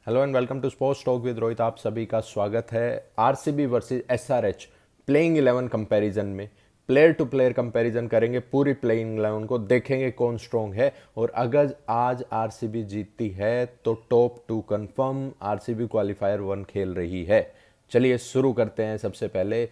Hello and welcome to sports talk with Rohit. आप सभी का स्वागत है। RCB versus SRH playing 11 comparison में प्लेयर टू प्लेयर कंपैरिजन करेंगे। पूरी प्लेइंग 11 को देखेंगे कौन स्ट्रॉन्ग है, और अगर आज आरसीबी जीतती है तो top two confirm. RCB qualifier 1 खेल रही है। चलिए शुरू करते हैं। सबसे पहले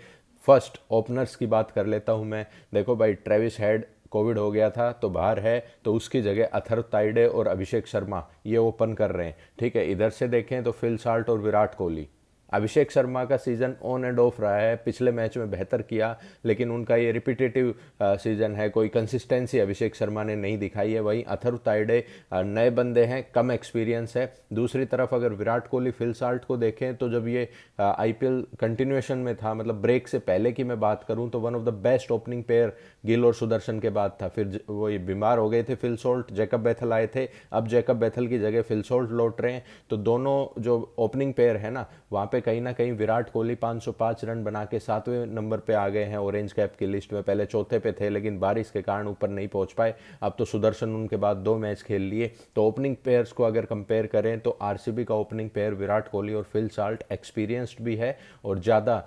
फर्स्ट ओपनर्स की बात कर लेता हूं मैं। देखो भाई, ट्रेविस हेड कोविड हो गया था तो बाहर है, तो उसकी जगह अथर्व ताइडे और अभिषेक शर्मा ये ओपन कर रहे हैं। ठीक है, इधर से देखें तो फिल साल्ट और विराट कोहली। अभिषेक शर्मा का सीजन ऑन एंड ऑफ रहा है, पिछले मैच में बेहतर किया, लेकिन उनका ये रिपीटेटिव सीजन है, कोई कंसिस्टेंसी अभिषेक शर्मा ने नहीं दिखाई है। वहीं अथर्व ताइडे नए बंदे हैं, कम एक्सपीरियंस है। दूसरी तरफ अगर विराट कोहली फिल साल्ट को देखें तो जब ये आईपीएल कंटिन्यूएशन में था, मतलब ब्रेक से पहले की मैं बात करूं तो one of the best opening pair Gill और सुदर्शन के बाद था। फिर वो ये बीमार हो गए थे फिल सोल्ट, जैकब बैथल आए थे, अब जैकब बैथल की जगह फिल सोल्ट लौट रहे हैं। तो दोनों जो ओपनिंग पेयर है ना, वहाँ पे कहीं ना कहीं विराट कोहली 505 रन बना के 7वें नंबर पे आ गए हैं ऑरेंज कैप की लिस्ट में। पहले चौथे पे थे, लेकिन बारिश के कारण ऊपर नहीं पहुंच पाए। अब तो सुदर्शन उनके बाद 2 मैच खेल लिए। तो ओपनिंग पेयर्स को अगर कंपेयर करें तो आरसीबी का ओपनिंग पेयर विराट कोहली और फिल साल्ट एक्सपीरियंस्ड भी है और ज़्यादा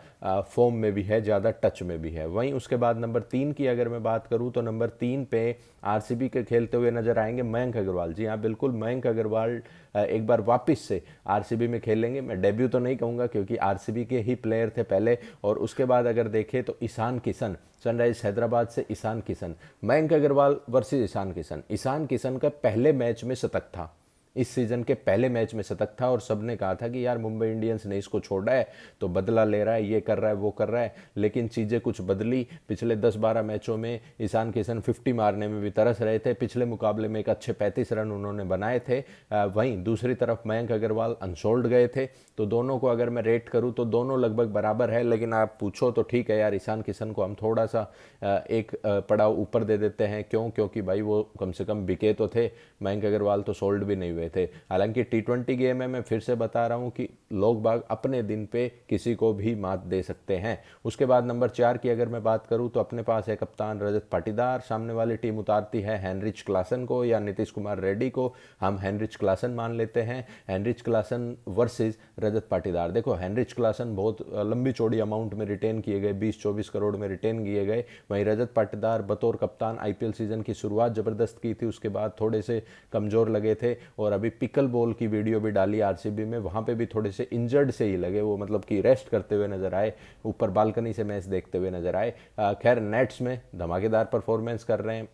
फॉर्म में भी है, ज़्यादा टच में भी है। वहीं उसके बाद नंबर 3 की अगर मैं बात करूं तो नंबर 3 पे आरसीबी के खेलते हुए नजर आएंगे मयंक अग्रवाल। जी हाँ, बिल्कुल, मयंक अग्रवाल एक बार वापस से आरसीबी में खेलेंगे। मैं डेब्यू तो नहीं कहूँगा क्योंकि आरसीबी के ही प्लेयर थे पहले। और उसके बाद अगर देखें तो ईशान किशन, सनराइज हैदराबाद से ईशान किशन, मयंक अग्रवाल वर्सेस ईशान किशन। ईशान किशन का पहले मैच में शतक था, इस सीजन के पहले मैच में शतक था, और सबने कहा था कि यार मुंबई इंडियंस ने इसको छोड़ा है तो बदला ले रहा है, ये कर रहा है वो कर रहा है। लेकिन चीज़ें कुछ बदली। पिछले 10-12 मैचों में ईशान किशन 50 मारने में भी तरस रहे थे। पिछले मुकाबले में एक अच्छे 35 रन उन्होंने बनाए थे। वहीं दूसरी तरफ मयंक अग्रवाल अनसोल्ड गए थे। तो दोनों को अगर मैं रेट करूं तो दोनों लगभग बराबर है। लेकिन आप पूछो तो ठीक है यार, ईशान किशन को हम थोड़ा सा एक पड़ाव ऊपर दे देते हैं। क्यों? क्योंकि भाई वो कम से कम बिके तो थे, मयंक अग्रवाल तो सोल्ड भी नहीं हुए थे। हालांकि टी20 गेम है, मैं फिर से बता रहा हूं कि लोग बाग अपने दिन पे किसी को भी मात दे सकते हैं। उसके बाद नंबर 4 की अगर मैं बात करूं तो अपने पास है कप्तान रजत पाटीदार। सामने वाली टीम उतारती है हेनरिच क्लासन को या नीतीश कुमार रेड्डी को। हम हेनरिच क्लासन मान लेते हैं। Heinrich Klaasen versus Rajat Patidar. देखो, हेनरिच क्लासन बहुत लंबी चौड़ी अमाउंट में रिटेन किए गए, 20-24 करोड़ में रिटेन किए गए। वहीं रजत पाटीदार बतौर कप्तान आईपीएल सीजन की शुरुआत जबरदस्त की थी, उसके बाद थोड़े से कमजोर लगे थे। और अभी पिकल बॉल की वीडियो भी डाली आरसीबी में, वहां पे भी थोड़े से इंजर्ड से ही लगे वो, मतलब कि रेस्ट करते हुए नजर आए, ऊपर बालकनी से मैच देखते हुए नजर आए। खैर, नेट्स में धमाकेदार परफॉर्मेंस कर रहे हैं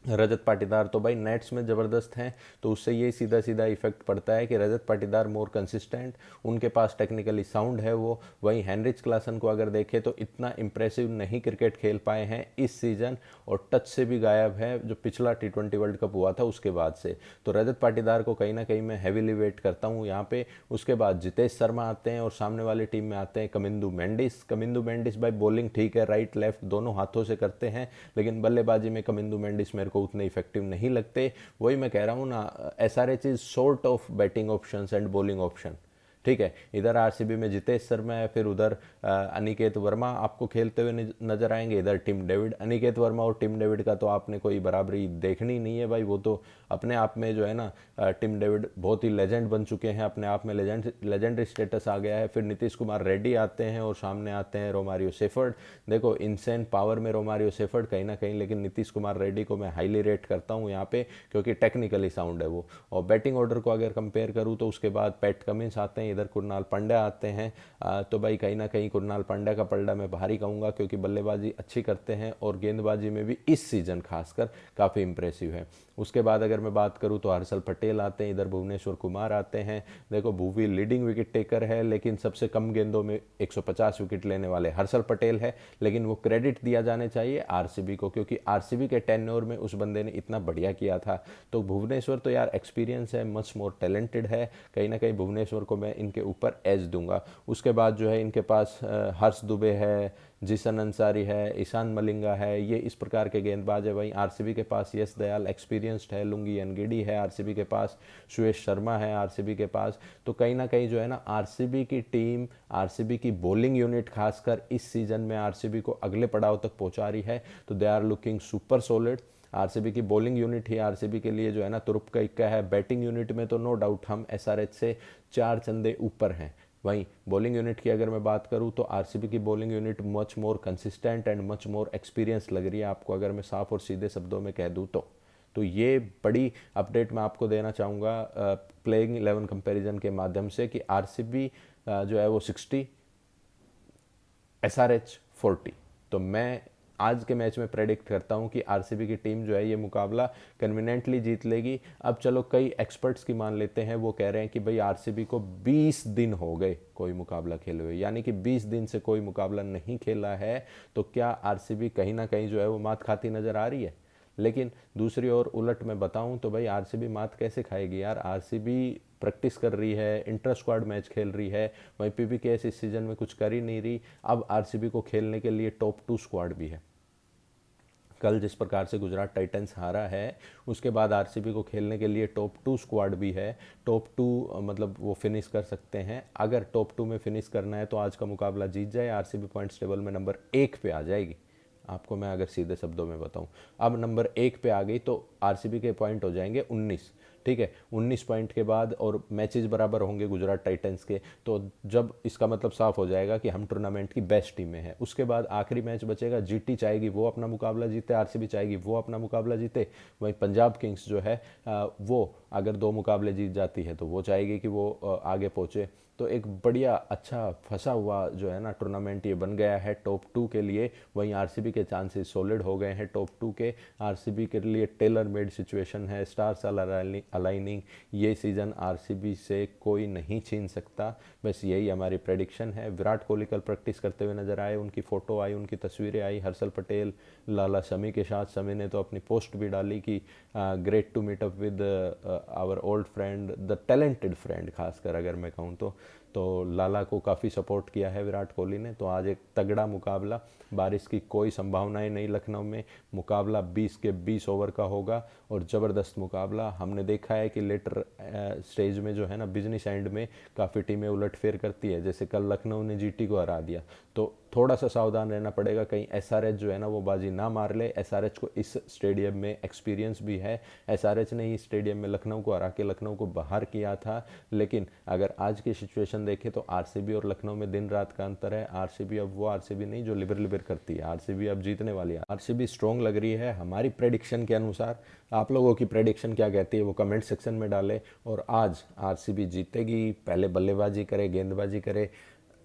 रजत पाटीदार। तो भाई नेट्स में ज़बरदस्त हैं, तो उससे ये सीधा सीधा इफेक्ट पड़ता है कि रजत पाटीदार मोर कंसिस्टेंट, उनके पास टेक्निकली साउंड है वो। वहीं हेनरिच क्लासन को अगर देखें तो इतना इंप्रेसिव नहीं क्रिकेट खेल पाए हैं इस सीज़न, और टच से भी गायब है जो पिछला टी20 वर्ल्ड कप हुआ था उसके बाद से। तो रजत पाटीदार को कहीं ना कहीं मैं हैवीली वेट करता हूँ यहाँ पे। उसके बाद जितेश शर्मा आते हैं और सामने वाली टीम में आते हैं कमिंदू मेंडिस। कमिंदू मेंडिस भाई बॉलिंग ठीक है, राइट लेफ्ट दोनों हाथों से करते हैं, लेकिन बल्लेबाजी में कमिंदू मेंडिस मेरे को उतने इफेक्टिव नहीं लगते। वही मैं कह रहा हूँ ना, SRH is short of batting options and bowling option. ठीक है, इधर आरसीबी में जितेश शर्मा है, फिर उधर अनिकेत वर्मा आपको खेलते हुए नजर आएंगे, इधर टिम डेविड। अनिकेत वर्मा और टिम डेविड का तो आपने कोई बराबरी देखनी नहीं है भाई, वो तो अपने आप में जो है ना, टिम डेविड बहुत ही लेजेंड बन चुके हैं, अपने आप में लेजेंडरी स्टेटस आ गया है। फिर नीतीश कुमार रेड्डी आते हैं और सामने आते हैं रोमारियो सेफर्ड। देखो, इनसेन पावर में रोमारियो सेफर्ड कहीं ना कहीं, लेकिन नीतीश कुमार रेड्डी को मैं हाईली रेट करता हूँ यहाँ पे, क्योंकि टेक्निकली साउंड है वो। और बैटिंग ऑर्डर को अगर कंपेयर करूँ तो उसके बाद पैट कमिंस आते हैं, इधर कुरनाल पांड्या आते हैं। तो भाई कहीं ना कहीं कुरनाल पांड्या का पलड़ा मैं भारी कहूँगा, क्योंकि बल्लेबाजी अच्छी करते हैं और गेंदबाजी में भी इस सीजन खासकर काफ़ी इंप्रेसिव है। उसके बाद अगर मैं बात करूं तो हर्षल पटेल आते हैं, इधर भुवनेश्वर कुमार आते हैं। देखो, भुवी लीडिंग विकेट टेकर है, लेकिन सबसे कम गेंदों में 150 विकेट लेने वाले हर्षल पटेल है। लेकिन वो क्रेडिट दिया जाने चाहिए आरसीबी को, क्योंकि आरसीबी के टेन्योर में उस बंदे ने इतना बढ़िया किया था। तो भुवनेश्वर तो यार एक्सपीरियंस है, मच मोर टैलेंटेड है। कहीं ना कहीं भुवनेश्वर को मैं इनके ऊपर एज दूंगा। उसके बाद जो है इनके पास हर्ष दुबे है, जिसन अंसारी है, ईशान मलिंगा है, ये इस प्रकार के गेंदबाज है। वहीं आरसीबी के पास यश दयाल एक्सपीरियंस्ड है, लुंगी एनगिडी है आरसीबी के पास, सुयश शर्मा है आरसीबी के पास। तो कहीं ना कहीं जो है ना, आरसीबी की टीम, आरसीबी की बॉलिंग यूनिट खासकर इस सीजन में आरसीबी को अगले पड़ाव तक पहुंचा रही है। तो they are looking super solid. RCB की बॉलिंग यूनिट ही आरसीबी के लिए जो है ना तुरुप का इक्का है। बैटिंग यूनिट में तो नो डाउट हम एसआरएच से 4 चंदे ऊपर हैं। वहीं बॉलिंग यूनिट की अगर मैं बात करूं तो आरसीबी की bowling unit much more consistent and much more experience लग रही है आपको, अगर मैं साफ और सीधे शब्दों में कह दूं तो ये बड़ी अपडेट मैं आपको देना चाहूँगा प्लेइंग 11 कंपैरिजन के माध्यम से कि आरसीबी जो है वो 60, एसआरएच 40। तो मैं आज के मैच में प्रेडिक्ट करता हूं कि आरसीबी की टीम जो है ये मुकाबला कन्वीनियंटली जीत लेगी। अब चलो कई एक्सपर्ट्स की मान लेते हैं, वो कह रहे हैं कि भाई आरसीबी को 20 दिन हो गए कोई मुकाबला खेले हुए, यानी कि 20 दिन से कोई मुकाबला नहीं खेला है, तो क्या आरसीबी कहीं ना कहीं जो है वो मात खाती नज़र आ रही है। लेकिन दूसरी ओर उलट मैं बताऊं तो भाई आरसीबी मात कैसे खाएगी यार। आरसीबी प्रैक्टिस कर रही है, इंटर स्क्वाड मैच खेल रही है, वहीं पीबीकेएस इस सीजन में कुछ कर ही नहीं रही। अब आरसीबी को खेलने के लिए टॉप 2 स्क्वाड भी है। कल जिस प्रकार से गुजरात टाइटंस हारा है उसके बाद आरसीबी को खेलने के लिए टॉप 2 स्क्वाड भी है। टॉप 2 मतलब वो फिनिश कर सकते हैं। अगर टॉप 2 में फिनिश करना है तो आज का मुकाबला जीत जाए, आरसीबी पॉइंट्स टेबल में नंबर 1 पे आ जाएगी। आपको मैं अगर सीधे शब्दों में बताऊं, अब नंबर 1 पे आ गई तो आरसीबी के पॉइंट हो जाएंगे 19। ठीक है, 19 पॉइंट के बाद और मैचेस बराबर होंगे गुजरात टाइटंस के, तो जब इसका मतलब साफ हो जाएगा कि हम टूर्नामेंट की बेस्ट टीमें हैं। उसके बाद आखिरी मैच बचेगा, जीटी चाहेगी वो अपना मुकाबला जीते, आरसीबी चाहेगी वो अपना मुकाबला जीते। वहीं पंजाब किंग्स जो है वो अगर 2 मुकाबले जीत जाती है तो वो चाहेगी कि वो आगे पहुँचे। तो एक बढ़िया अच्छा फंसा हुआ जो है ना टूर्नामेंट ये बन गया है टॉप 2 के लिए। वहीं आरसीबी के चांसेस सॉलिड हो गए हैं टॉप 2 के। आरसीबी के लिए टेलर मेड सिचुएशन है, स्टार्स अलाइनिंग ये सीज़न आरसीबी से कोई नहीं छीन सकता। बस यही हमारी प्रेडिक्शन है। विराट कोहली कल प्रैक्टिस करते हुए नजर आए, उनकी फ़ोटो आई, उनकी तस्वीरें आई हर्षल पटेल लाला शमी के साथ। शमी ने तो अपनी पोस्ट भी डाली कि great to meet up with our old friend the talented friend, खासकर अगर मैं कहूँ तो लाला को काफ़ी सपोर्ट किया है विराट कोहली ने। तो आज एक तगड़ा मुकाबला, बारिश की कोई संभावनाएं नहीं लखनऊ में, मुकाबला 20 के 20 ओवर का होगा और ज़बरदस्त मुकाबला। हमने देखा है कि लेटर स्टेज में जो है ना बिजनेस एंड में काफ़ी टीमें उलटफेर करती है, जैसे कल लखनऊ ने जीटी को हरा दिया। तो थोड़ा सा सावधान रहना पड़ेगा, कहीं एसआरएच जो है ना वो बाजी ना मार ले। एसआरएच को इस स्टेडियम में एक्सपीरियंस भी है, एसआरएच ने ही स्टेडियम में लखनऊ को हरा के लखनऊ को बाहर किया था। लेकिन अगर आज की सिचुएशन देखें तो आरसीबी और लखनऊ में दिन रात का अंतर है। आरसीबी अब वो आरसीबी नहीं जो लिबर लिबर करती है, आरसीबी अब जीतने वाली है, आरसीबी स्ट्रॉन्ग लग रही है हमारी प्रेडिक्शन के अनुसार। आप लोगों की प्रेडिक्शन क्या कहती है वो कमेंट सेक्शन में डालें। और आज आरसीबी जीतेगी, पहले बल्लेबाजी करे, गेंदबाजी करे।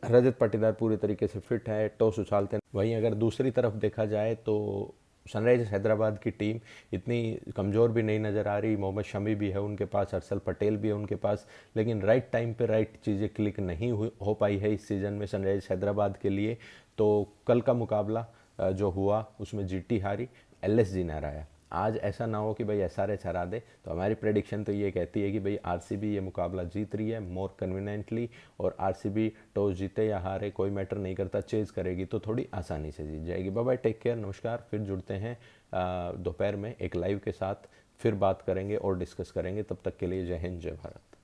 रजत पाटीदार पूरी तरीके से फिट है, टॉस उछालते हैं। वहीं अगर दूसरी तरफ देखा जाए तो सनराइजर्स हैदराबाद की टीम इतनी कमज़ोर भी नहीं नज़र आ रही। मोहम्मद शमी भी है उनके पास, हर्षल पटेल भी है उनके पास, लेकिन राइट टाइम पे राइट चीज़ें क्लिक नहीं हो पाई है इस सीज़न में सनराइजर्स हैदराबाद के लिए। तो कल का मुकाबला जो हुआ उसमें जीटी हारी, एलएसजी ने हराया। आज ऐसा ना हो कि भाई एसआरएच हरा दे। तो हमारी प्रेडिक्शन तो ये कहती है कि भाई आरसीबी ये मुकाबला जीत रही है मोर कन्वीनियंटली, और आरसीबी टॉस जीते या हारे कोई मैटर नहीं करता, चेज करेगी तो थोड़ी आसानी से जीत जाएगी। बाय बाय, टेक केयर, नमस्कार। फिर जुड़ते हैं दोपहर में एक लाइव के साथ, फिर बात करेंगे और डिस्कस करेंगे। तब तक के लिए जय हिंद, जय भारत।